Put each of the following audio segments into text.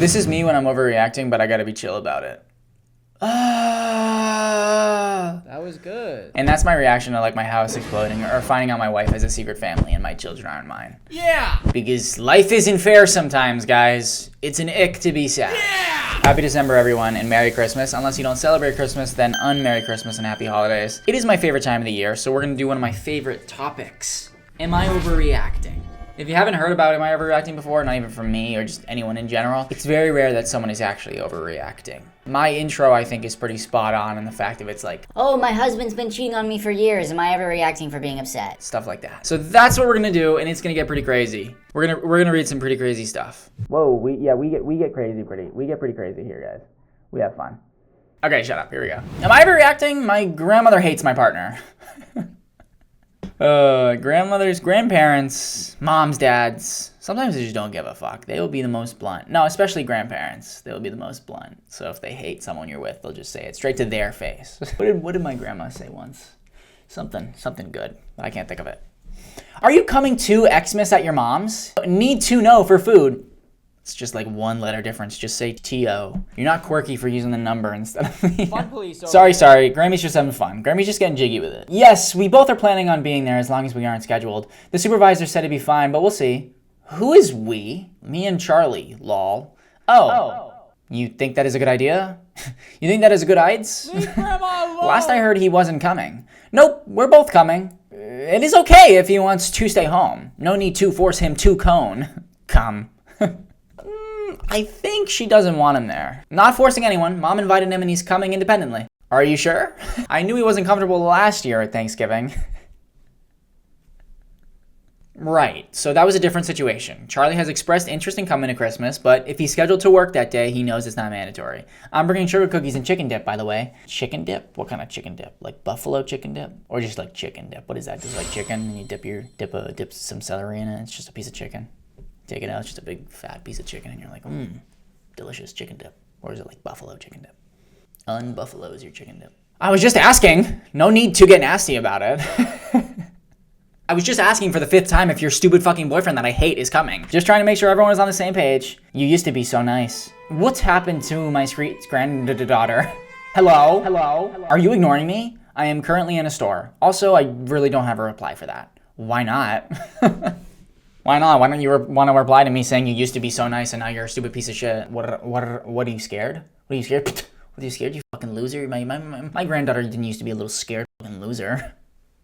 This is me when I'm overreacting, but I gotta be chill about it. That was good. And that's my reaction to like my house exploding or finding out my wife has a secret family and my children aren't mine. Yeah! Because life isn't fair sometimes, guys. It's an ick to be sad. Yeah! Happy December, everyone, and Merry Christmas. Unless you don't celebrate Christmas, then un-Merry Christmas and Happy Holidays. It is my favorite time of the year, so we're gonna do one of my favorite topics. Am I overreacting? If you haven't heard about Am I Overreacting before, not even from me or just anyone in general, it's very rare that someone is actually overreacting. My intro, I think, is pretty spot on in the fact of it's like, oh, my husband's been cheating on me for years. Am I ever reacting for being upset? stuff like that. So that's what we're gonna do, and it's gonna get pretty crazy. We're gonna read some pretty crazy stuff. Whoa, we get pretty crazy here, guys. We have fun. Okay, shut up. Here we go. Am I overreacting? My grandmother hates my partner. Grandmothers, grandparents, moms, dads, sometimes they just don't give a fuck. They will be the most blunt. No, especially grandparents. They will be the most blunt. So if they hate someone you're with, they'll just say it straight to their face. What did my grandma say once? Something good, but I can't think of it. Are you coming to Xmas at your mom's? Need to know for food. It's just like one letter difference. Just say T-O. You're not quirky for using the number instead of me. Fun police. Sorry. Grammy's just having fun. Grammy's just getting jiggy with it. Yes, we both are planning on being there as long as we aren't scheduled. The supervisor said it'd be fine, but we'll see. Who is we? Me and Charlie, lol. Oh. You think that is a good idea? You think that is a good ides? Leave Grandma alone. Last I heard, he wasn't coming. Nope, we're both coming. It is okay if he wants to stay home. No need to force him to come. I think she doesn't want him there. Not forcing anyone. Mom invited him and he's coming independently. Are you sure? I knew he wasn't comfortable last year at Thanksgiving. Right, so that was a different situation. Charlie has expressed interest in coming to Christmas, but if he's scheduled to work that day, he knows it's not mandatory. I'm bringing sugar cookies and chicken dip, by the way. Chicken dip? What kind of chicken dip? Like buffalo chicken dip? Or just like chicken dip? What is that? Just like chicken and you dip some celery in it? It's just a piece of chicken. Take it out, it's just a big fat piece of chicken, and you're like, delicious chicken dip. Or is it like buffalo chicken dip? Unbuffalo is your chicken dip. I was just asking. No need to get nasty about it. I was just asking for the 5th time if your stupid fucking boyfriend that I hate is coming. Just trying to make sure everyone is on the same page. You used to be so nice. What's happened to my sweet granddaughter? Hello? Are you ignoring me? I am currently in a store. Also, I really don't have a reply for that. Why not? Why not? Why don't you want to reply to me saying you used to be so nice and now you're a stupid piece of shit? What are you scared? What are you scared? What are you scared, you fucking loser? My granddaughter didn't used to be a little scared fucking loser.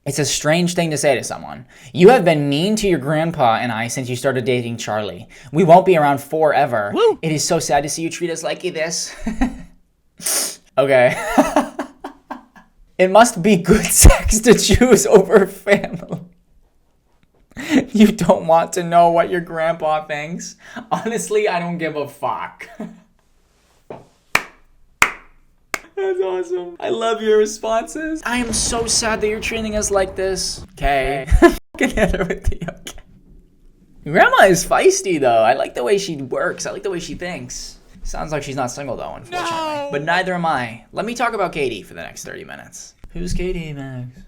It's a strange thing to say to someone. You have been mean to your grandpa and I since you started dating Charlie. We won't be around forever. Woo! It is so sad to see you treat us like this. Okay. It must be good sex to choose over family. You don't want to know what your grandpa thinks? Honestly, I don't give a fuck. That's awesome. I love your responses. I am so sad that you're treating us like this. Okay. Fucking hit her with the okay. Grandma is feisty though. I like the way she works. I like the way she thinks. Sounds like she's not single though, unfortunately. No. But neither am I. Let me talk about Katie for the next 30 minutes. Who's Katie, Max?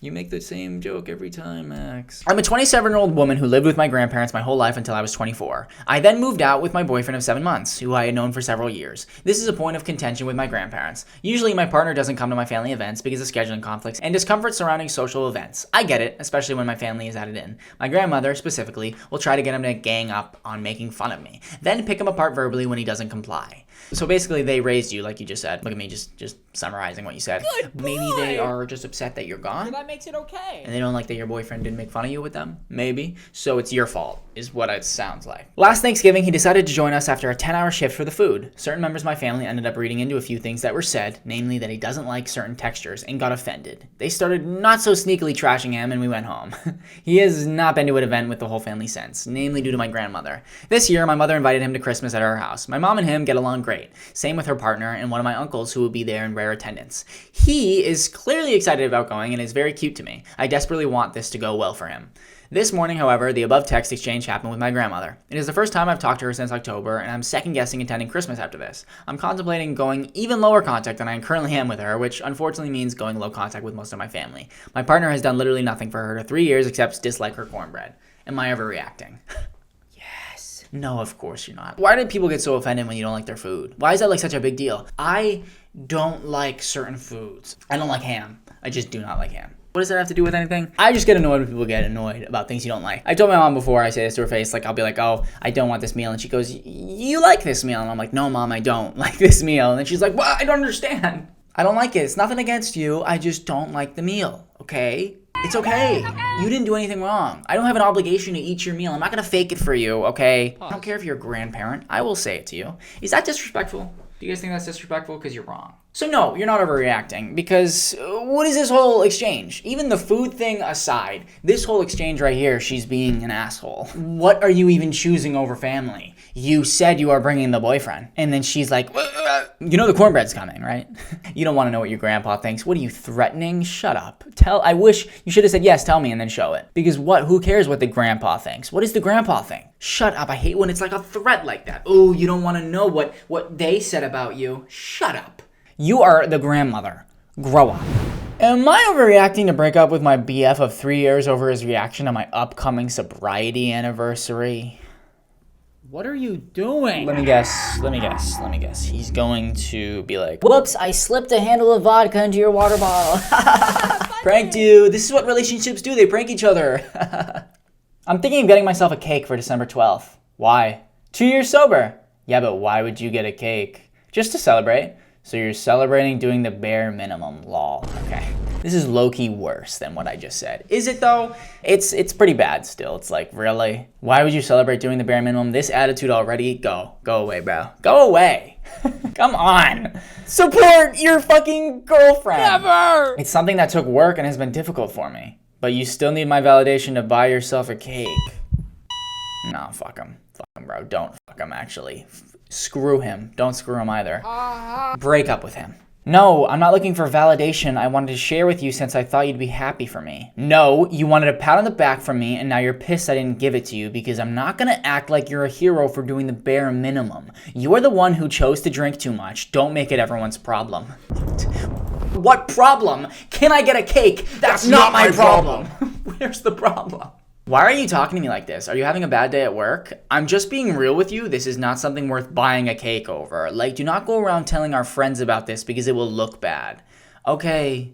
You make the same joke every time, Max. I'm a 27-year-old woman who lived with my grandparents my whole life until I was 24. I then moved out with my boyfriend of 7 months, who I had known for several years. This is a point of contention with my grandparents. Usually my partner doesn't come to my family events because of scheduling conflicts and discomfort surrounding social events. I get it, especially when my family is added in. My grandmother, specifically, will try to get him to gang up on making fun of me, then pick him apart verbally when he doesn't comply. So basically they raised you, like you just said. Look at me just summarizing what you said. Good boy. Maybe they are just upset that you're gone. So that makes it okay. And they don't like that your boyfriend didn't make fun of you with them? Maybe. So it's your fault, is what it sounds like. Last Thanksgiving, he decided to join us after a 10-hour shift for the food. Certain members of my family ended up reading into a few things that were said, namely that he doesn't like certain textures, and got offended. They started not so sneakily trashing him, and we went home. He has not been to an event with the whole family since, namely due to my grandmother. This year, my mother invited him to Christmas at our house. My mom and him get along great. Same with her partner and one of my uncles who will be there in rare attendance. He is clearly excited about going and is very cute to me. I desperately want this to go well for him. This morning, however, the above text exchange happened with my grandmother. It is the first time I've talked to her since October, and I'm second-guessing attending Christmas after this. I'm contemplating going even lower contact than I currently am with her, which unfortunately means going low contact with most of my family. My partner has done literally nothing for her to 3 years except dislike her cornbread. Am I overreacting? Yes. No, of course you're not. Why do people get so offended when you don't like their food? Why is that like such a big deal? I don't like certain foods. I don't like ham. I just do not like ham. What does that have to do with anything? I just get annoyed when people get annoyed about things you don't like. I told my mom before, I say this to her face, like I'll be like, oh, I don't want this meal. And she goes, you like this meal? And I'm like, no, Mom, I don't like this meal. And then she's like, well, I don't understand. I don't like it. It's nothing against you. I just don't like the meal, okay? It's okay. You didn't do anything wrong. I don't have an obligation to eat your meal. I'm not going to fake it for you, okay? I don't care if you're a grandparent. I will say it to you. Is that disrespectful? Do you guys think that's disrespectful? Because you're wrong. So no, you're not overreacting, because what is this whole exchange? Even the food thing aside, this whole exchange right here, she's being an asshole. What are you even choosing over family? You said you are bringing the boyfriend, and then she's like, you know the cornbread's coming, right? You don't want to know what your grandpa thinks. What are you threatening? Shut up. I wish you should have said, yes, tell me, and then show it. Because who cares what the grandpa thinks? What does the grandpa think? Shut up. I hate when it's like a threat like that. Oh, you don't want to know what they said about you. Shut up. You are the grandmother. Grow up. Am I overreacting to break up with my BF of 3 years over his reaction to my upcoming sobriety anniversary? What are you doing? Let me guess. He's going to be like, Whoops, I slipped a handle of vodka into your water bottle. pranked you. This is what relationships do. They prank each other. I'm thinking of getting myself a cake for December 12th. Why? 2 years sober. Yeah, but why would you get a cake? Just to celebrate. So you're celebrating doing the bare minimum, lol. Okay. This is low-key worse than what I just said. Is it though? It's pretty bad still. It's like, really? Why would you celebrate doing the bare minimum? This attitude already? Go away, bro. Go away. Come on. Support your fucking girlfriend. Never! It's something that took work and has been difficult for me. But you still need my validation to buy yourself a cake. No, fuck him. Fuck him, bro. Don't fuck him, actually. Screw him. Don't screw him either. Break up with him. No, I'm not looking for validation. I wanted to share with you since I thought you'd be happy for me. No, you wanted a pat on the back from me, and now you're pissed I didn't give it to you because I'm not gonna act like you're a hero for doing the bare minimum. You're the one who chose to drink too much. Don't make it everyone's problem. What problem? Can I get a cake? That's not my problem. Where's the problem? Why are you talking to me like this? Are you having a bad day at work? I'm just being real with you. This is not something worth buying a cake over. Like, do not go around telling our friends about this because it will look bad. Okay,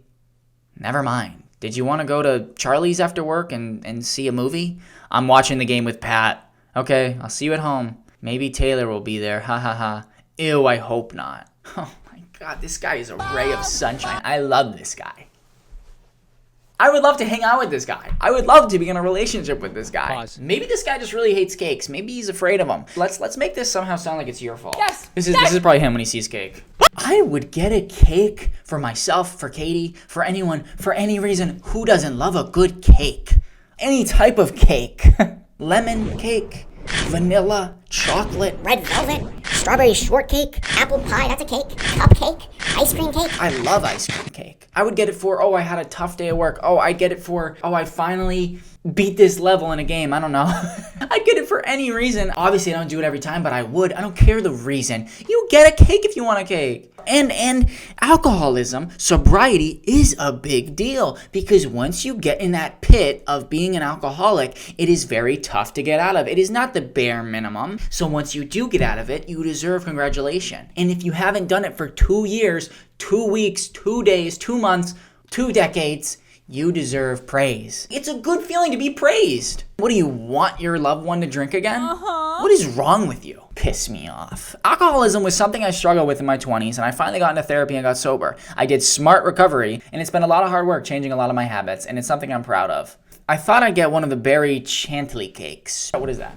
never mind. Did you want to go to Charlie's after work and see a movie? I'm watching the game with Pat. Okay, I'll see you at home. Maybe Taylor will be there. Ha ha ha. Ew, I hope not. Oh my God, this guy is a ray of sunshine. I love this guy. I would love to hang out with this guy. I would love to be in a relationship with this guy. Pause. Maybe this guy just really hates cakes. Maybe he's afraid of them. Let's make this somehow sound like it's your fault. Yes. This is probably him when he sees cake. I would get a cake for myself, for Katie, for anyone, for any reason. Who doesn't love a good cake? Any type of cake. Lemon cake, vanilla, chocolate. Red velvet, strawberry shortcake, apple pie, that's a cake, cupcake, ice cream cake. I love ice cream cake. I would get it for, oh, I had a tough day at work. Oh, I'd get it for, oh, I finally beat this level in a game. I don't know. I'd get it for any reason. Obviously, I don't do it every time, but I would. I don't care the reason. You get a cake if you want a cake. And alcoholism, sobriety is a big deal because once you get in that pit of being an alcoholic, it is very tough to get out of. It is not the bare minimum. So once you do get out of it, you deserve congratulation. And if you haven't done it for 2 years, 2 weeks, 2 days, 2 months, 2 decades, you deserve praise. It's a good feeling to be praised. What do you want your loved one to drink again? What is wrong with you? Piss me off. Alcoholism was something I struggled with in my 20s, and I finally got into therapy and got sober. I did smart recovery, and it's been a lot of hard work changing a lot of my habits, and it's something I'm proud of. I thought I'd get one of the berry chantilly cakes. What is that?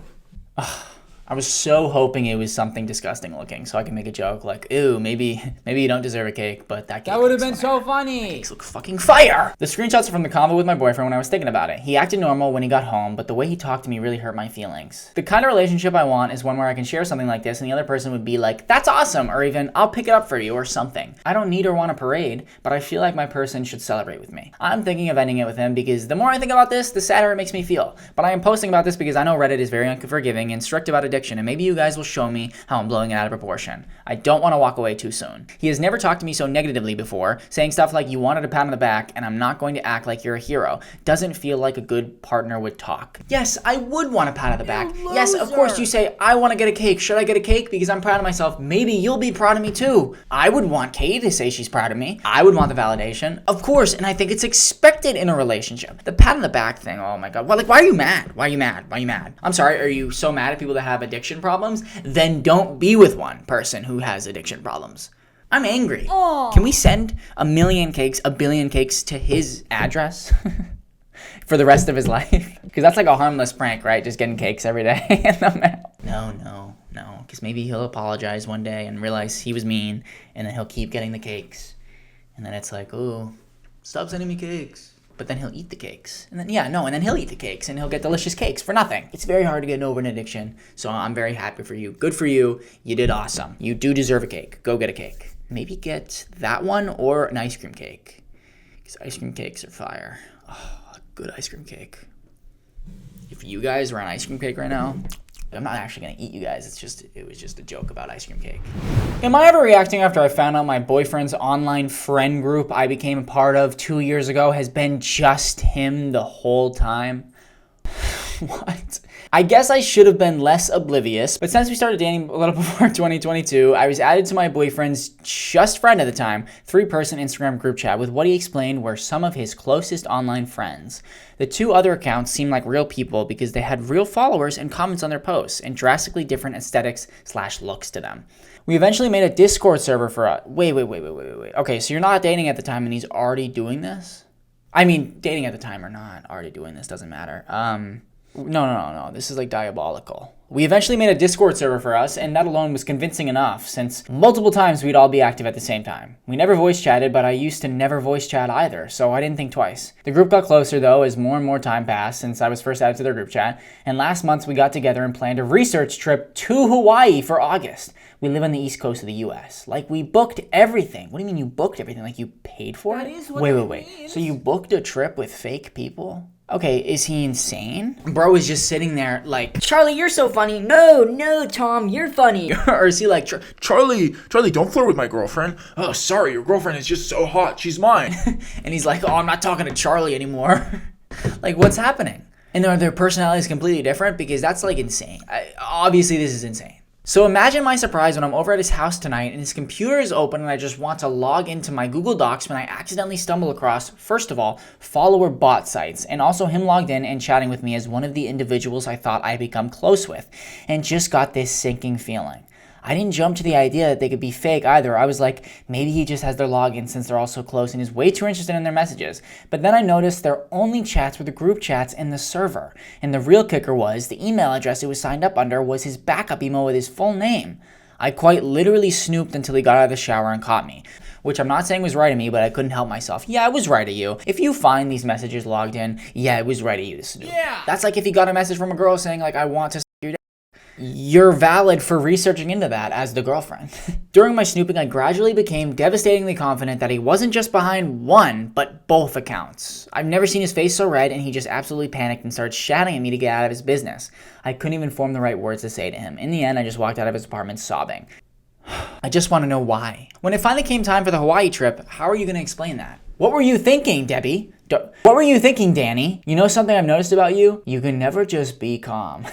I was so hoping it was something disgusting looking so I can make a joke like, ew, maybe you don't deserve a cake, but that cake That would have looks been fire. so funny. Cakes look fucking fire! The screenshots are from the convo with my boyfriend when I was thinking about it. He acted normal when he got home, but the way he talked to me really hurt my feelings. The kind of relationship I want is one where I can share something like this and the other person would be like, that's awesome, or even, I'll pick it up for you, or something. I don't need or want a parade, but I feel like my person should celebrate with me. I'm thinking of ending it with him because the more I think about this, the sadder it makes me feel. But I am posting about this because I know Reddit is very unforgiving and strict about addiction addiction, and maybe you guys will show me how I'm blowing it out of proportion. I don't want to walk away too soon. He has never talked to me so negatively before, saying stuff like, you wanted a pat on the back, and I'm not going to act like you're a hero. Doesn't feel like a good partner would talk. Yes, I would want a pat on the back. Yes, of course, you say, I want to get a cake. Should I get a cake? Because I'm proud of myself. Maybe you'll be proud of me too. I would want Katie to say she's proud of me. I would want the validation. Of course, and I think it's expected in a relationship. The pat on the back thing, oh my god. Well, like, why are you mad? Why are you mad? Why are you mad? I'm sorry, are you so mad at people that have addiction problems? Then don't be with one person who has addiction problems. I'm angry. Aww. Can we send 1 million cakes, 1 billion cakes to his address for the rest of his life? Because that's like a harmless prank, right? Just getting cakes every day in the mail. No. Because maybe he'll apologize one day and realize he was mean, and then he'll keep getting the cakes. And then it's like, oh, stop sending me cakes. But then he'll eat the cakes. And then, and then he'll eat the cakes, and he'll get delicious cakes for nothing. It's very hard to get over an addiction, so I'm very happy for you. Good for you. You did awesome. You do deserve a cake. Go get a cake. Maybe get that one or an ice cream cake. Because ice cream cakes are fire. Oh, a good ice cream cake. If you guys were on ice cream cake right now, I'm not actually going to eat you guys. It was just a joke about ice cream cake. Am I overreacting after I found out my boyfriend's online friend group I became a part of 2 years ago has been just him the whole time? What? I guess I should have been less oblivious, but since we started dating a little before 2022, I was added to my boyfriend's just friend at the time, 3-person Instagram group chat with what he explained were some of his closest online friends. The 2 other accounts seemed like real people because they had real followers and comments on their posts and drastically different aesthetics/looks to them. We eventually made a Discord server for us. Wait. Okay, so you're not dating at the time and he's already doing this? I mean, dating at the time or not, already doing this doesn't matter. No. This is like diabolical. We eventually made a Discord server for us, and that alone was convincing enough, since multiple times we'd all be active at the same time. We never voice chatted, but I used to never voice chat either, so I didn't think twice. The group got closer though as more and more time passed since I was first added to their group chat, and last month we got together and planned a research trip to Hawaii for August. We live on the east coast of the US. Like, we booked everything. What do you mean you booked everything? Like, you paid for it? That is what Wait. So you booked a trip with fake people? Okay, is he insane? Bro is just sitting there like, Charlie, you're so funny. No, Tom, you're funny. or is he like, Charlie, don't flirt with my girlfriend. Oh, sorry, your girlfriend is just so hot. She's mine. and he's like, oh, I'm not talking to Charlie anymore. Like, what's happening? And are their personalities completely different? Because that's like insane. Obviously, this is insane. So imagine my surprise when I'm over at his house tonight and his computer is open and I just want to log into my Google Docs when I accidentally stumble across, first of all, follower bot sites, and also him logged in and chatting with me as one of the individuals I thought I'd become close with, and just got this sinking feeling. I didn't jump to the idea that they could be fake either. I was like, maybe he just has their login since they're all so close and is way too interested in their messages. But then I noticed their only chats were the group chats in the server. And the real kicker was, the email address he was signed up under was his backup email with his full name. I quite literally snooped until he got out of the shower and caught me. Which I'm not saying was right of me, but I couldn't help myself. Yeah, it was right of you. If you find these messages logged in, yeah, it was right of you to snoop. Yeah. That's like if you got a message from a girl saying, like, I want to you're valid for researching into that as the girlfriend. During my snooping, I gradually became devastatingly confident that he wasn't just behind one, but both accounts. I've never seen his face so red, and he just absolutely panicked and started shouting at me to get out of his business. I couldn't even form the right words to say to him. In the end, I just walked out of his apartment sobbing. I just want to know why. When it finally came time for the Hawaii trip, how are you going to explain that? What were you thinking, Debbie? What were you thinking, Danny? You know something I've noticed about you? You can never just be calm.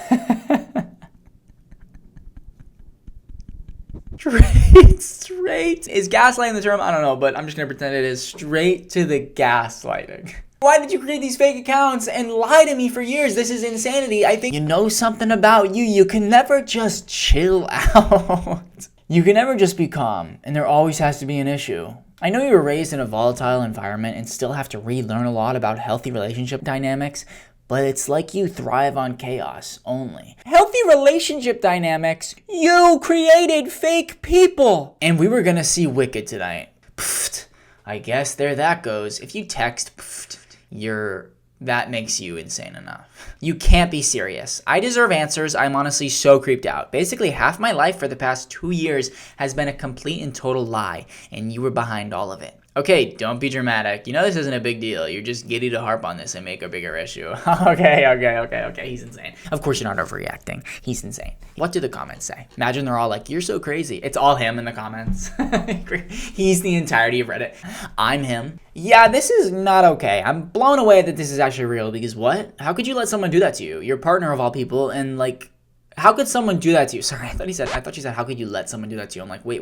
Straight. Is gaslighting the term? I don't know, but I'm just gonna pretend it is. Straight to the gaslighting. Why did you create these fake accounts and lie to me for years? This is insanity. I think you know something about you. You can never just chill out. You can never just be calm, and there always has to be an issue. I know you were raised in a volatile environment and still have to relearn a lot about healthy relationship dynamics, but it's like you thrive on chaos only. Healthy relationship dynamics? You created fake people! And we were gonna see Wicked tonight. Pfft, I guess there that goes. If you text, that makes you insane enough. You can't be serious. I deserve answers. I'm honestly so creeped out. Basically, half my life for the past 2 years has been a complete and total lie, and you were behind all of it. Okay, don't be dramatic. You know this isn't a big deal. You're just giddy to harp on this and make a bigger issue. Okay. He's insane. Of course you're not overreacting. He's insane. What do the comments say? Imagine they're all like, you're so crazy. It's all him in the comments. He's the entirety of Reddit. I'm him. Yeah, this is not okay. I'm blown away that this is actually real because what? How could you let someone do that to you? Your partner of all people, and like, how could someone do that to you? Sorry, I thought she said, how could you let someone do that to you? I'm like, wait.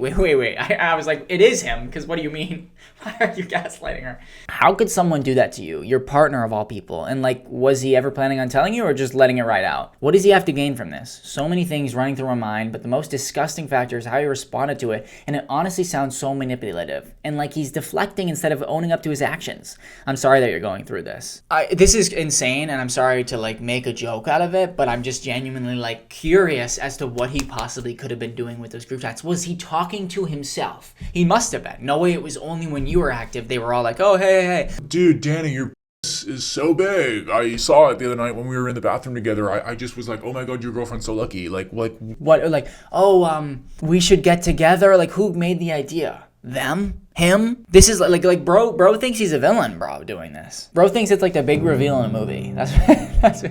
I was like, it is him, because what do you mean? Why are you gaslighting her? How could someone do that to you? Your partner of all people. And like, was he ever planning on telling you or just letting it ride out? What does he have to gain from this? So many things running through my mind, but the most disgusting factor is how he responded to it. And it honestly sounds so manipulative. And like he's deflecting instead of owning up to his actions. I'm sorry that you're going through this. This is insane, and I'm sorry to like make a joke out of it, but I'm just genuinely like curious as to what he possibly could have been doing with those group chats. Was he talking to himself? He must have been. No way it was only when you were active they were all like, oh, hey. Dude, Danny, your is so big. I saw it the other night when we were in the bathroom together. I just was like, oh my god, your girlfriend's so lucky. Like what? Like, oh, we should get together. Like, who made the idea? Them? Him? This is like bro thinks he's a villain, bro, doing this. Bro thinks it's like the big reveal in a movie. That's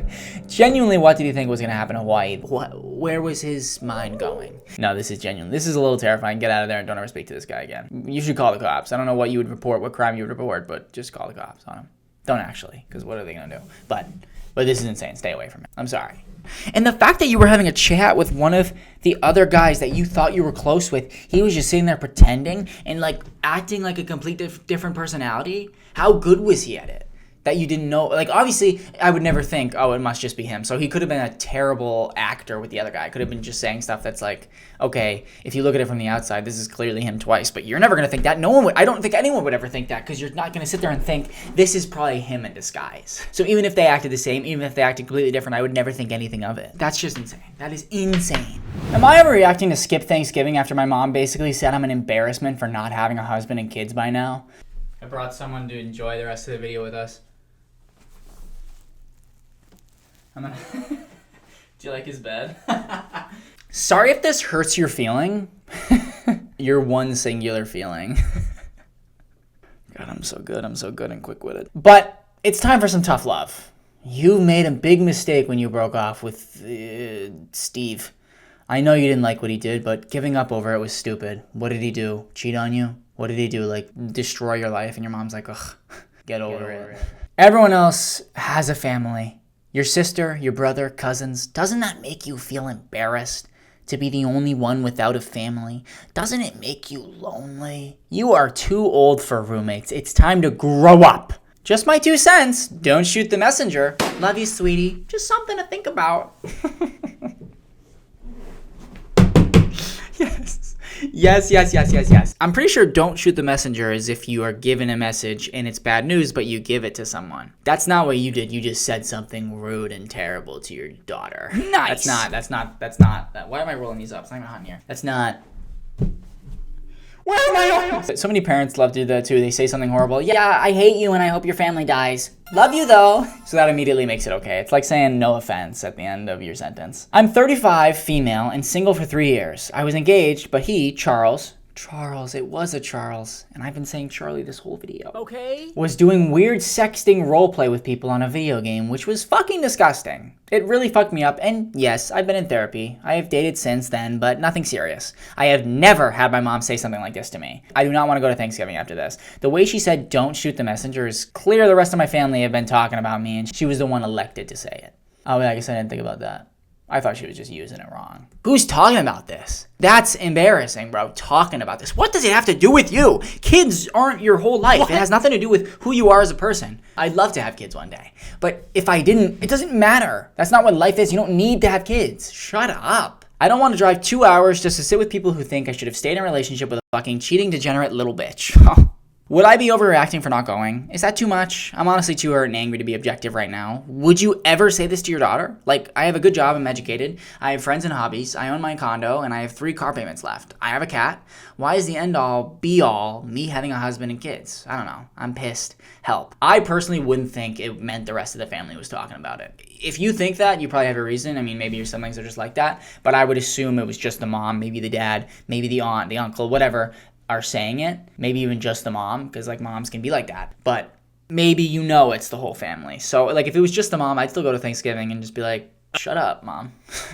genuinely, what did he think was gonna happen in Hawaii? Where was his mind going? No, this is genuine. This is a little terrifying. Get out of there and don't ever speak to this guy again. You should call the cops. I don't know what you would report, what crime you would report, but just call the cops on him. Don't actually, because what are they gonna do? But this is insane. Stay away from it. I'm sorry. And the fact that you were having a chat with one of the other guys that you thought you were close with, he was just sitting there pretending and like acting like a complete different personality. How good was he at it? That you didn't know, like obviously I would never think, oh, it must just be him. So he could have been a terrible actor with the other guy. Could have been just saying stuff that's like, okay, if you look at it from the outside, this is clearly him twice, but you're never going to think that. No one would. I don't think anyone would ever think that, because you're not going to sit there and think this is probably him in disguise. So even if they acted the same, even if they acted completely different, I would never think anything of it. That's just insane. That is insane. Am I overreacting to skip Thanksgiving after my mom basically said I'm an embarrassment for not having a husband and kids by now? I brought someone to enjoy the rest of the video with us. Do you like his bed? Sorry if this hurts your feeling. Your one singular feeling. God, I'm so good and quick-witted. But it's time for some tough love. You made a big mistake when you broke off with Steve. I know you didn't like what he did, but giving up over it was stupid. What did he do? Cheat on you? What did he do? Like, destroy your life? And your mom's like, ugh, get over it. Everyone else has a family. Your sister, your brother, cousins. Doesn't that make you feel embarrassed to be the only one without a family? Doesn't it make you lonely? You are too old for roommates. It's time to grow up. Just my 2 cents. Don't shoot the messenger. Love you, sweetie. Just something to think about. Yes. I'm pretty sure don't shoot the messenger is if you are given a message and it's bad news, but you give it to someone. That's not what you did. You just said something rude and terrible to your daughter. Nice. That's not. Why am I rolling these up? It's not even hot in here. That's not. Where am I? So many parents love to do that too. They say something horrible. Yeah, I hate you and I hope your family dies. Love you though. So that immediately makes it okay. It's like saying no offense at the end of your sentence. I'm 35, female, and single for 3 years. I was engaged, but he, Charles, it was a Charles, and I've been saying Charlie this whole video. Okay. Was doing weird sexting roleplay with people on a video game, which was fucking disgusting. It really fucked me up, and yes, I've been in therapy. I have dated since then, but nothing serious. I have never had my mom say something like this to me. I do not want to go to Thanksgiving after this. The way she said don't shoot the messenger is clear the rest of my family have been talking about me, and she was the one elected to say it. Oh yeah, I guess I didn't think about that. I thought she was just using it wrong. Who's talking about this? That's embarrassing, bro. Talking about this. What does it have to do with you? Kids aren't your whole life. What? It has nothing to do with who you are as a person. I'd love to have kids one day. But if I didn't, it doesn't matter. That's not what life is. You don't need to have kids. Shut up. I don't want to drive 2 hours just to sit with people who think I should have stayed in a relationship with a fucking cheating, degenerate little bitch. Would I be overreacting for not going? Is that too much? I'm honestly too hurt and angry to be objective right now. Would you ever say this to your daughter? Like, I have a good job, I'm educated, I have friends and hobbies, I own my condo, and I have 3 car payments left. I have a cat. Why is the end all, be all, me having a husband and kids? I don't know. I'm pissed. Help. I personally wouldn't think it meant the rest of the family was talking about it. If you think that, you probably have a reason. I mean, maybe your siblings are just like that, but I would assume it was just the mom, maybe the dad, maybe the aunt, the uncle, whatever. are saying it. Maybe even just the mom, because like moms can be like that. But maybe you know it's the whole family. So like if it was just the mom, I'd still go to Thanksgiving and just be like, shut up, mom.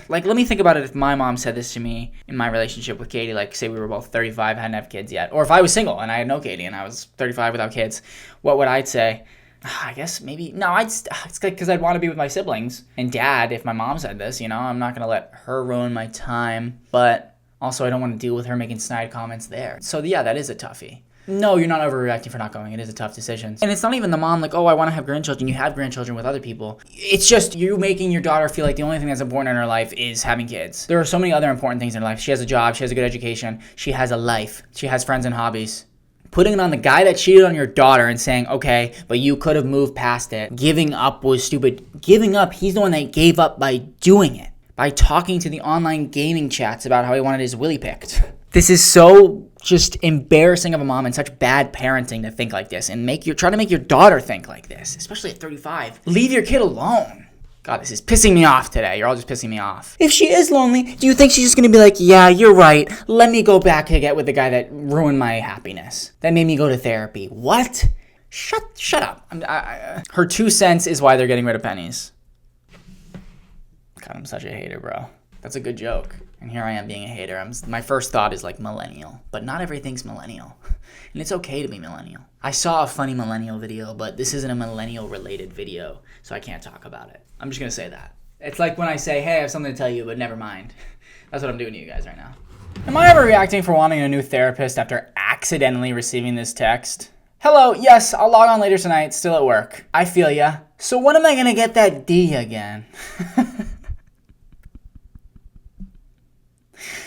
Like, let me think about it if my mom said this to me in my relationship with Katie, like say we were both 35, hadn't have kids yet. Or if I was single and I had no Katie and I was 35 without kids, what would I say? I guess maybe, no, it's because I'd want to be with my siblings. And dad, if my mom said this, you know, I'm not going to let her ruin my time. But also I don't want to deal with her making snide comments there. So yeah, that is a toughie. No, you're not overreacting for not going. It is a tough decision. And it's not even the mom like, oh, I want to have grandchildren. You have grandchildren with other people. It's just you making your daughter feel like the only thing that's important in her life is having kids. There are so many other important things in her life. She has a job. She has a good education. She has a life. She has friends and hobbies. Putting it on the guy that cheated on your daughter and saying, okay, but you could have moved past it. Giving up was stupid. Giving up, he's the one that gave up by doing it. By talking to the online gaming chats about how he wanted his willy picked. This is so just embarrassing of a mom and such bad parenting to think like this and try to make your daughter think like this, especially at 35. Leave your kid alone. God, this is pissing me off today. You're all just pissing me off. If she is lonely, do you think she's just going to be like, yeah, you're right. Let me go back to get with the guy that ruined my happiness. That made me go to therapy. What? Shut up. Her 2 cents is why they're getting rid of pennies. God, I'm such a hater, bro. That's a good joke. And here I am being a hater. My first thought is like millennial, but not everything's millennial. And it's okay to be millennial. I saw a funny millennial video, but this isn't a millennial related video, so I can't talk about it. I'm just going to say that. It's like when I say, hey, I have something to tell you, but never mind. That's what I'm doing to you guys right now. Am I overreacting for wanting a new therapist after accidentally receiving this text? Hello, yes, I'll log on later tonight, still at work. I feel ya. So when am I going to get that D again?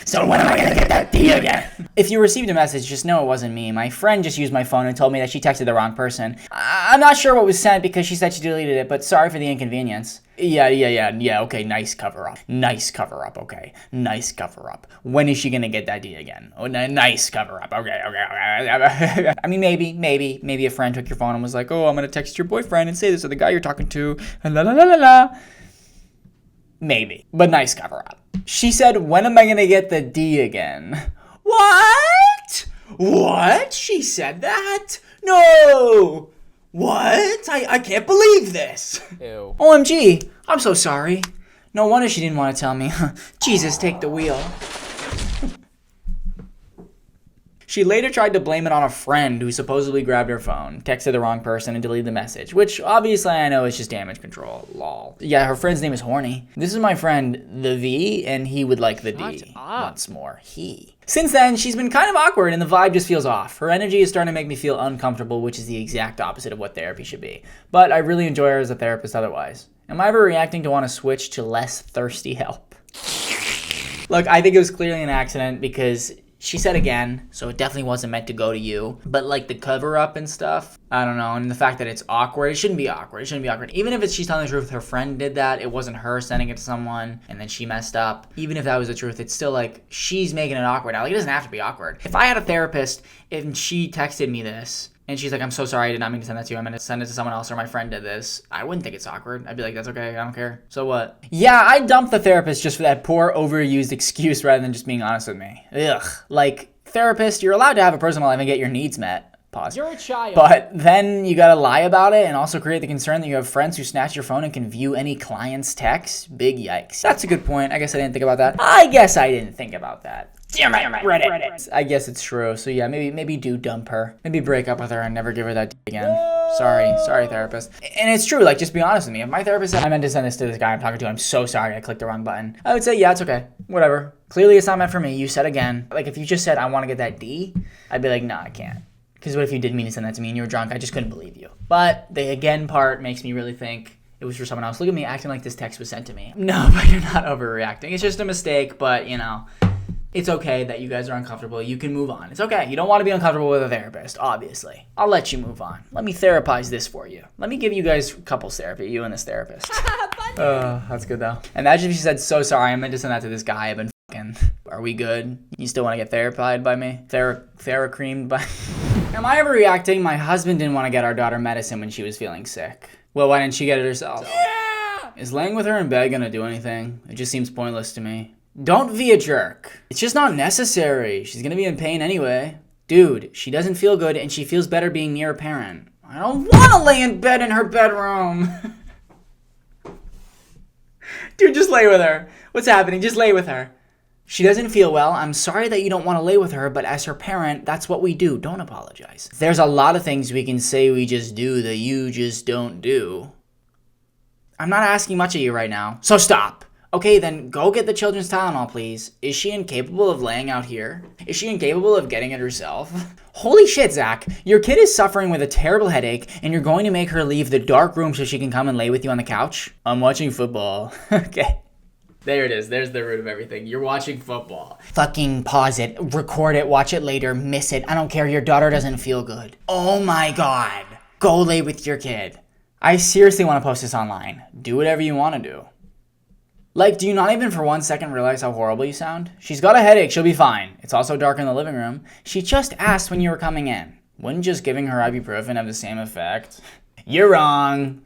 So when am I going to get that D again? If you received a message, just know it wasn't me. My friend just used my phone and told me that she texted the wrong person. I'm not sure what was sent because she said she deleted it, but sorry for the inconvenience. Yeah, okay, nice cover up. Nice cover up, okay. Nice cover up. When is she going to get that D again? Oh, nice cover up, okay. I mean, maybe a friend took your phone and was like, oh, I'm going to text your boyfriend and say this to the guy you're talking to, and la la la la la. Maybe, but nice cover up. She said, when am I going to get the D again? What? She said that? No! What? I can't believe this. Ew. OMG, I'm so sorry. No wonder she didn't want to tell me. Jesus, take the wheel. She later tried to blame it on a friend who supposedly grabbed her phone, texted the wrong person, and deleted the message, which obviously I know is just damage control. Lol. Yeah, her friend's name is Horny. This is my friend, the V, and he would like the D. Once more, he. Since then, she's been kind of awkward and the vibe just feels off. Her energy is starting to make me feel uncomfortable, which is the exact opposite of what therapy should be. But I really enjoy her as a therapist otherwise. Am I ever reacting to want to switch to less thirsty help? Look, I think it was clearly an accident because she said again, so it definitely wasn't meant to go to you. But like the cover up and stuff, I don't know. And the fact that it's awkward, it shouldn't be awkward. Even if she's telling the truth, her friend did that. It wasn't her sending it to someone and then she messed up. Even if that was the truth, it's still like she's making it awkward. Now, like, it doesn't have to be awkward. If I had a therapist and she texted me this, and she's like, I'm so sorry, I did not mean to send that to you. I'm going to send it to someone else, or my friend did this. I wouldn't think it's awkward. I'd be like, that's okay, I don't care. So what? Yeah, I dumped the therapist just for that poor, overused excuse rather than just being honest with me. Ugh. Like, therapist, you're allowed to have a personal life and get your needs met. Pause. You're a child. But then you gotta lie about it and also create the concern that you have friends who snatch your phone and can view any client's texts. Big yikes. That's a good point. I guess I didn't think about that. Damn it, Reddit. I guess it's true. So yeah, maybe do dump her. Maybe break up with her and never give her that again. Sorry, therapist. And it's true, like, just be honest with me. If my therapist said, I meant to send this to this guy I'm talking to, I'm so sorry, I clicked the wrong button, I would say, yeah, it's okay. Whatever. Clearly it's not meant for me. You said again. Like, if you just said, I want to get that D, I'd be like, nah, I can't. Because what if you did mean to send that to me and you were drunk? I just couldn't believe you. But the again part makes me really think it was for someone else. Look at me acting like this text was sent to me. No, but you're not overreacting. It's just a mistake, but, you know, it's okay that you guys are uncomfortable. You can move on. It's okay. You don't want to be uncomfortable with a therapist, obviously. I'll let you move on. Let me therapize this for you. Let me give you guys couples therapy, you and this therapist. That's good, though. Imagine if she said, so sorry, I meant to send that to this guy. I've been fucking. Are we good? You still want to get therapied by me? Theracreamed by... Am I overreacting? My husband didn't want to get our daughter medicine when she was feeling sick. Well, why didn't she get it herself? Yeah! Is laying with her in bed gonna do anything? It just seems pointless to me. Don't be a jerk. It's just not necessary. She's gonna be in pain anyway. Dude, she doesn't feel good and she feels better being near a parent. I don't want to lay in bed in her bedroom. Dude, just lay with her. What's happening? Just lay with her. She doesn't feel well. I'm sorry that you don't want to lay with her, but as her parent, that's what we do. Don't apologize. There's a lot of things we can say we just do that you just don't do. I'm not asking much of you right now, so stop. Okay, then go get the children's Tylenol, please. Is she incapable of laying out here? Is she incapable of getting it herself? Holy shit, Zach. Your kid is suffering with a terrible headache, and you're going to make her leave the dark room so she can come and lay with you on the couch? I'm watching football. Okay. There it is. There's the root of everything. You're watching football. Fucking pause it, record it, watch it later, miss it. I don't care. Your daughter doesn't feel good. Oh my God. Go lay with your kid. I seriously want to post this online. Do whatever you want to do. Like, do you not even for 1 second realize how horrible you sound? She's got a headache. She'll be fine. It's also dark in the living room. She just asked when you were coming in. Wouldn't just giving her ibuprofen have the same effect? You're wrong.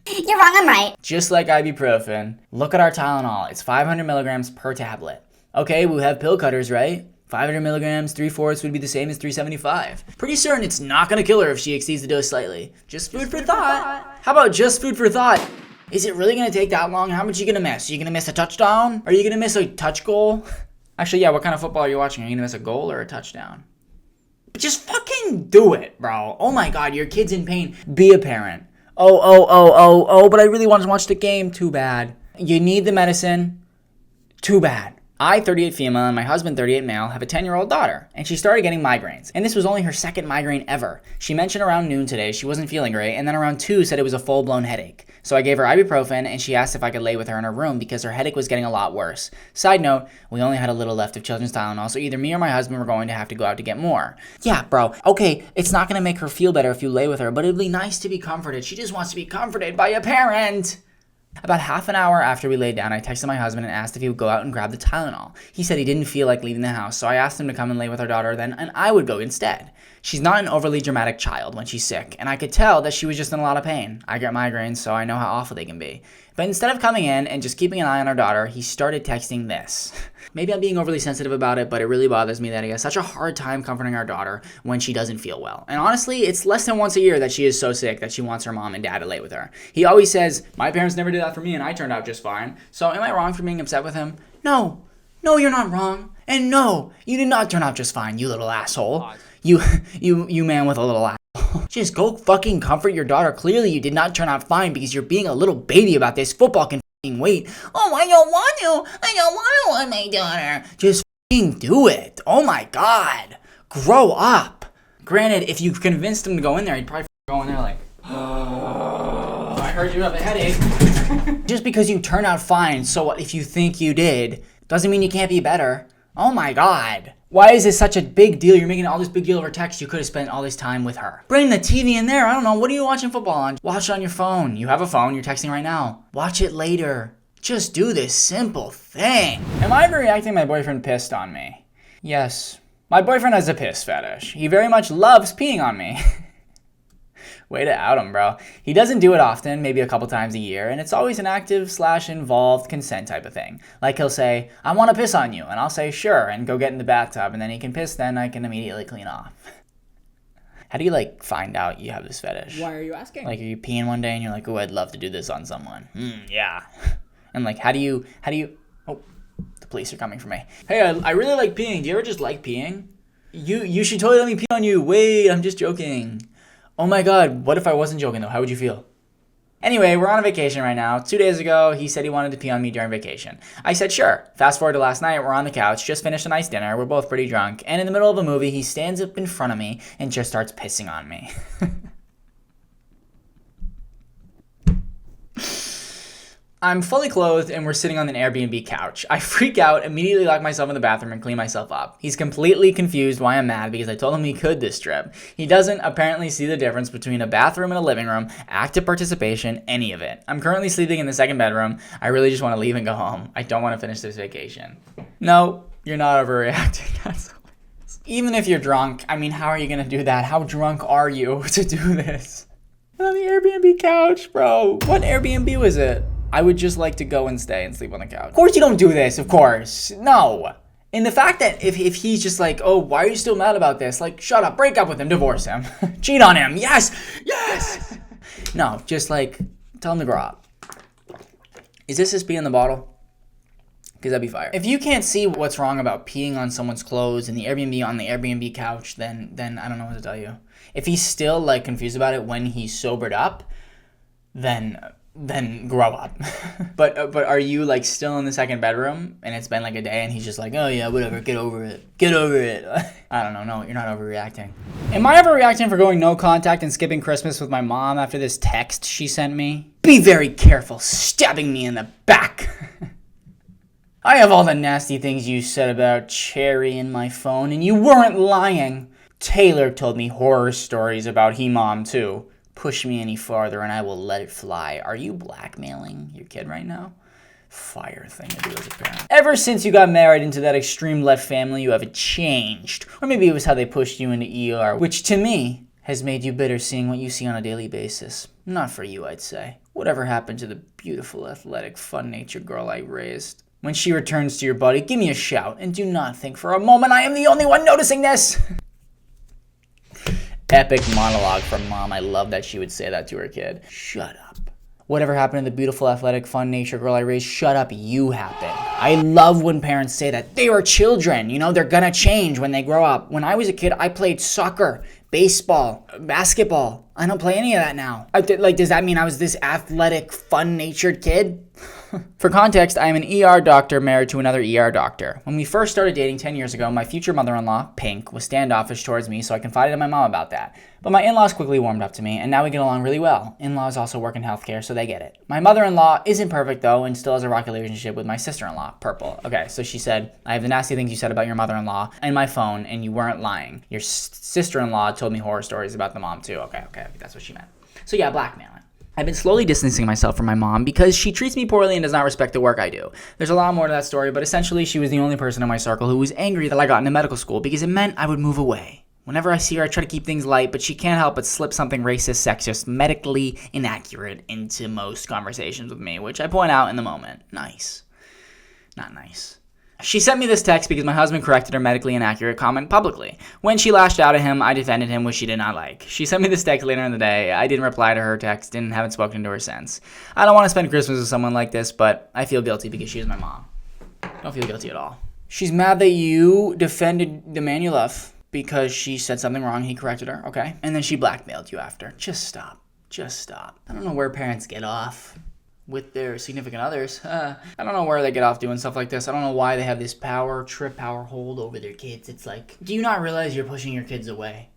You're wrong, I'm right. Just like ibuprofen, look at our Tylenol. It's 500 milligrams per tablet. Okay, we have pill cutters, right? 500 milligrams, 3/4 would be the same as 375. Pretty certain it's not gonna kill her if she exceeds the dose slightly. Just food for thought. How about just food for thought? Is it really gonna take that long? How much are you gonna miss? Are you gonna miss a touchdown? Are you gonna miss a touch goal? Actually, yeah, what kind of football are you watching? Are you gonna miss a goal or a touchdown? But just fucking do it, bro. Oh my God, your kid's in pain. Be a parent. Oh, but I really want to watch the game. Too bad. You need the medicine. Too bad. I, 38 female, and my husband, 38 male, have a 10-year-old daughter, and she started getting migraines. And this was only her second migraine ever. She mentioned around noon today she wasn't feeling great, and then around 2 said it was a full-blown headache. So I gave her ibuprofen, and she asked if I could lay with her in her room because her headache was getting a lot worse. Side note, we only had a little left of children's Tylenol, so either me or my husband were going to have to go out to get more. Yeah, bro, okay, it's not gonna make her feel better if you lay with her, but it'd be nice to be comforted. She just wants to be comforted by a parent. About half an hour after we laid down, I texted my husband and asked if he would go out and grab the Tylenol. He said he didn't feel like leaving the house, so I asked him to come and lay with our daughter then, and I would go instead. She's not an overly dramatic child when she's sick, and I could tell that she was just in a lot of pain. I get migraines, so I know how awful they can be. But instead of coming in and just keeping an eye on our daughter, he started texting this. Maybe I'm being overly sensitive about it, but it really bothers me that he has such a hard time comforting our daughter when she doesn't feel well. And honestly, it's less than once a year that she is so sick that she wants her mom and dad to lay with her. He always says, my parents never did that for me and I turned out just fine. So am I wrong for being upset with him? No, you're not wrong. And no, you did not turn out just fine, you little asshole. You man with a little ass. Just go fucking comfort your daughter. Clearly you did not turn out fine because you're being a little baby about this. Football can fucking wait. Oh, I don't want to want my daughter. Just fucking do it. Oh my God. Grow up. Granted, if you convinced him to go in there, he'd probably go in there like, oh, I heard you have a headache. Just because you turn out fine, so what if you think you did, doesn't mean you can't be better. Oh my God. Why is this such a big deal? You're making all this big deal over text. You could have spent all this time with her. Bring the TV in there. I don't know. What are you watching football on? Watch it on your phone. You have a phone. You're texting right now. Watch it later. Just do this simple thing. Am I overreacting? My boyfriend pissed on me? Yes. My boyfriend has a piss fetish. He very much loves peeing on me. Way to out him, bro. He doesn't do it often, maybe a couple times a year, and it's always an active/involved consent type of thing. Like he'll say, I want to piss on you, and I'll say, sure, and go get in the bathtub, and then he can piss, then I can immediately clean off. How do you, like, find out you have this fetish? Why are you asking? Like, are you peeing one day and you're like, oh, I'd love to do this on someone. Yeah. And, like, how do you, oh, the police are coming for me. Hey, I really like peeing. Do you ever just like peeing? You should totally let me pee on you. Wait, I'm just joking. Oh my God, what if I wasn't joking though? How would you feel? Anyway, we're on a vacation right now. 2 days ago, he said he wanted to pee on me during vacation. I said, sure. Fast forward to last night, we're on the couch, just finished a nice dinner, we're both pretty drunk, and in the middle of a movie, he stands up in front of me and just starts pissing on me. I'm fully clothed and we're sitting on an Airbnb couch. I freak out, immediately lock myself in the bathroom and clean myself up. He's completely confused why I'm mad because I told him he could this trip. He doesn't apparently see the difference between a bathroom and a living room, active participation, any of it. I'm currently sleeping in the second bedroom. I really just want to leave and go home. I don't want to finish this vacation. No, you're not overreacting. That's hilarious. Even if you're drunk, I mean, how are you going to do that? How drunk are you to do this? On the Airbnb couch, bro. What Airbnb was it? I would just like to go and stay and sleep on the couch. Of course you don't do this, of course. No. And the fact that if he's just like, oh, why are you still mad about this? Like, shut up, break up with him, divorce him, cheat on him, yes. No, just like, tell him to grow up. Is this his pee in the bottle? Because that'd be fire. If you can't see what's wrong about peeing on someone's clothes in the Airbnb on the Airbnb couch, then I don't know what to tell you. If he's still like confused about it when he's sobered up, then grow up. But are you like still in the second bedroom and it's been like a day and he's just like, oh yeah, whatever, get over it. I don't know. No, you're not overreacting. Am I overreacting for going no contact and skipping Christmas with my mom after this text she sent me? Be very careful stabbing me in the back. I have all the nasty things you said about Cherry in my phone, and you weren't lying. Taylor told me horror stories about he-mom, too. Push me any farther, and I will let it fly. Are you blackmailing your kid right now? Fire thing to do as a parent. Ever since you got married into that extreme left family, you have changed. Or maybe it was how they pushed you into ER, which to me has made you bitter seeing what you see on a daily basis. Not for you, I'd say. Whatever happened to the beautiful, athletic, fun-natured girl I raised? When she returns to your body, give me a shout, and do not think for a moment I am the only one noticing this. Epic monologue from mom. I love that she would say that to her kid. Shut up. Whatever happened to the beautiful, athletic, fun nature girl I raised? Shut up, you happened. I love when parents say that. They are children, they're gonna change when they grow up. When I was a kid, I played soccer, baseball, basketball. I don't play any of that now. Does that mean I was this athletic, fun-natured kid? For context, I am an ER doctor married to another ER doctor. When we first started dating 10 years ago, my future mother-in-law, Pink, was standoffish towards me, so I confided in my mom about that. But my in-laws quickly warmed up to me, and now we get along really well. In-laws also work in healthcare, so they get it. My mother-in-law isn't perfect, though, and still has a rocky relationship with my sister-in-law, Purple. Okay, so she said, I have the nasty things you said about your mother-in-law in my phone, and you weren't lying. Your sister-in-law told me horror stories about the mom, too. Okay, that's what she meant. So yeah, blackmailing. I've been slowly distancing myself from my mom because she treats me poorly and does not respect the work I do. There's a lot more to that story, but essentially she was the only person in my circle who was angry that I got into medical school because it meant I would move away. Whenever I see her, I try to keep things light, but she can't help but slip something racist, sexist, medically inaccurate into most conversations with me, which I point out in the moment. Nice. Not nice. She sent me this text because my husband corrected her medically inaccurate comment publicly. When she lashed out at him, I defended him, which she did not like. She sent me this text later in the day. I didn't reply to her text and haven't spoken to her since. I don't want to spend Christmas with someone like this, but I feel guilty because she is my mom. Don't feel guilty at all. She's mad that you defended the man you love because she said something wrong. He corrected her, okay? And then she blackmailed you after. Just stop. I don't know where parents get off with their significant others. I don't know where they get off doing stuff like this. I don't know why they have this power hold over their kids. It's like, do you not realize you're pushing your kids away?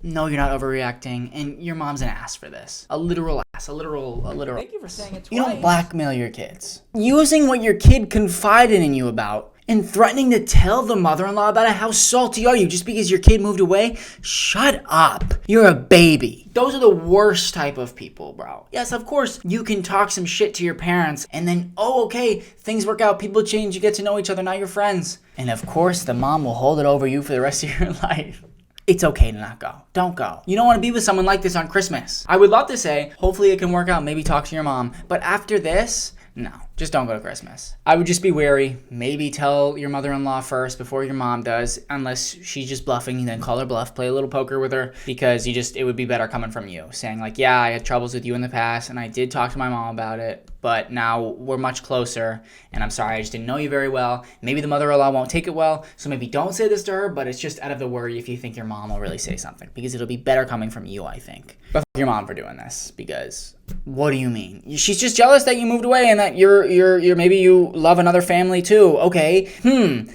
No, you're not overreacting, and your mom's an ass for this. A literal ass. A literal. Thank you for saying it twice. You don't blackmail your kids. Using what your kid confided in you about and threatening to tell the mother-in-law about it. How salty are you just because your kid moved away? Shut up. You're a baby. Those are the worst type of people, bro. Yes, of course, you can talk some shit to your parents and then, okay, things work out, people change, you get to know each other, now you're friends. And of course, the mom will hold it over you for the rest of your life. It's okay to not go. Don't go. You don't want to be with someone like this on Christmas. I would love to say, hopefully it can work out, maybe talk to your mom. But after this, no, just don't go to Christmas. I would just be wary. Maybe tell your mother-in-law first before your mom does, unless she's just bluffing, then call her bluff, play a little poker with her, because it would be better coming from you, saying like, yeah, I had troubles with you in the past, and I did talk to my mom about it, but now we're much closer, and I'm sorry, I just didn't know you very well. Maybe the mother-in-law won't take it well, so maybe don't say this to her, but it's just out of the worry if you think your mom will really say something, because it'll be better coming from you, I think. But fuck your mom for doing this, because what do you mean? She's just jealous that you moved away and that you're maybe you love another family too. Okay.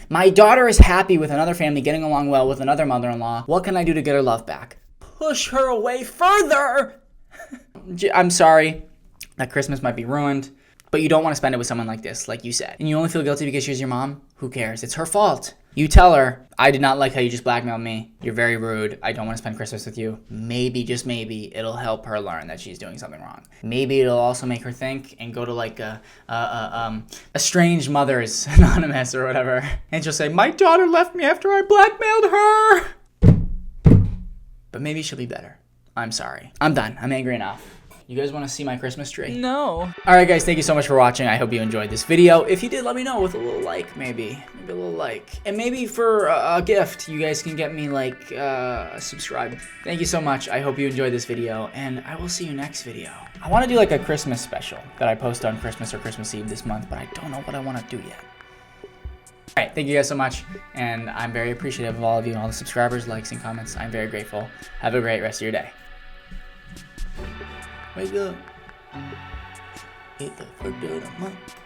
My daughter is happy with another family getting along well with another mother-in-law. What can I do to get her love back? Push her away further. I'm sorry that Christmas might be ruined, but you don't want to spend it with someone like this, like you said. And you only feel guilty because she's your mom? Who cares? It's her fault. You tell her, I did not like how you just blackmailed me. You're very rude. I don't want to spend Christmas with you. Maybe, just maybe, it'll help her learn that she's doing something wrong. Maybe it'll also make her think and go to like a Estranged Mothers Anonymous or whatever. And she'll say, my daughter left me after I blackmailed her. But maybe she'll be better. I'm sorry. I'm done. I'm angry enough. You guys want to see my Christmas tree? No. All right, guys, thank you so much for watching. I hope you enjoyed this video. If you did, let me know with a little like, maybe a little like. And maybe for a gift, you guys can get me like subscribe. Thank you so much. I hope you enjoyed this video, and I will see you next video. I want to do like a Christmas special that I post on Christmas or Christmas Eve this month, but I don't know what I want to do yet. All right, thank you guys so much, and I'm very appreciative of all of you, all the subscribers, likes, and comments. I'm very grateful. Have a great rest of your day. Wake up. It's the first day of the month.